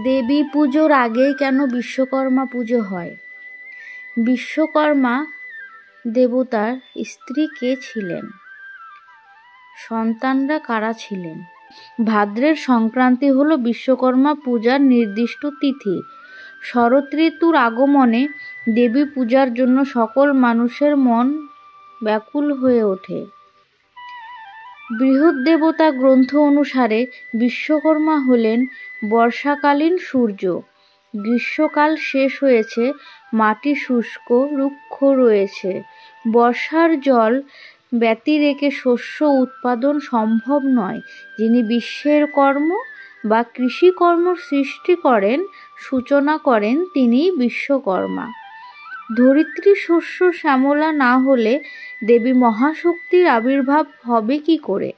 দেবী পুজোর আগেই কেন বিশ্বকর্মা পুজো হয়? বিশ্বকর্মা দেবতার স্ত্রী কে ছিলেন? সন্তানরা কারা ছিলেন? ভাদ্রের সংক্রান্তি হল বিশ্বকর্মা পূজার নির্দিষ্ট তিথি। শরৎ ঋতুর আগমনে দেবী পূজার জন্য সকল মানুষের মন ব্যাকুল হয়ে ওঠে। বৃহদ্দেবতা গ্রন্থ অনুসারে বিশ্বকর্মা হলেন বর্ষাকালীন সূর্য। গ্রীষ্মকাল শেষ হয়েছে, মাটি শুষ্ক রুক্ষ রয়েছে, বর্ষার জল ব্যতি রেখে শস্য উৎপাদন সম্ভব নয়। যিনি বিশ্বের কর্ম বা কৃষিকর্ম সৃষ্টি করেন, সূচনা করেন, তিনিই বিশ্বকর্মা। ধরিত্রী শস্য শ্যামলা না হলে দেবী মহাশক্তির আবির্ভাব হবে কি করে?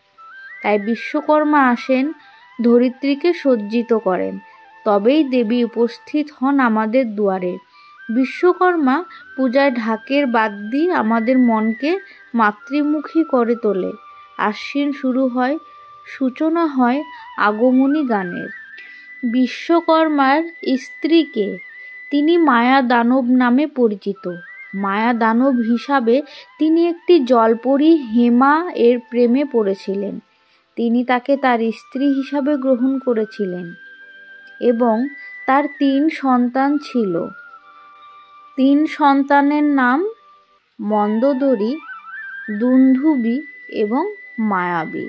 তাই বিশ্বকর্মা আসেন, ধরিত্রীকে সজ্জিত করেন, তবেই দেবী উপস্থিত হন আমাদের দুয়ারে। বিশ্বকর্মা পূজায় ঢাকের বাদ্যি আমাদের মনকে মাতৃমুখী করে তোলে। আশ্বিন শুরু হয়, সূচনা হয় আগমনী গানের। বিশ্বকর্মার স্ত্রীকে, তিনি মায়া দানব নামে পরিচিত। মায়া দানব হিসাবে তিনি একটি জলপরী হেমা এর প্রেমে পড়েছিলেন। তিনি তাকে তার স্ত্রী হিসাবে গ্রহণ করেছিলেন এবং তার 3 সন্তান ছিল। 3 সন্তানের নাম মন্দোদরী, দুন্ধুবি এবং মায়াবী।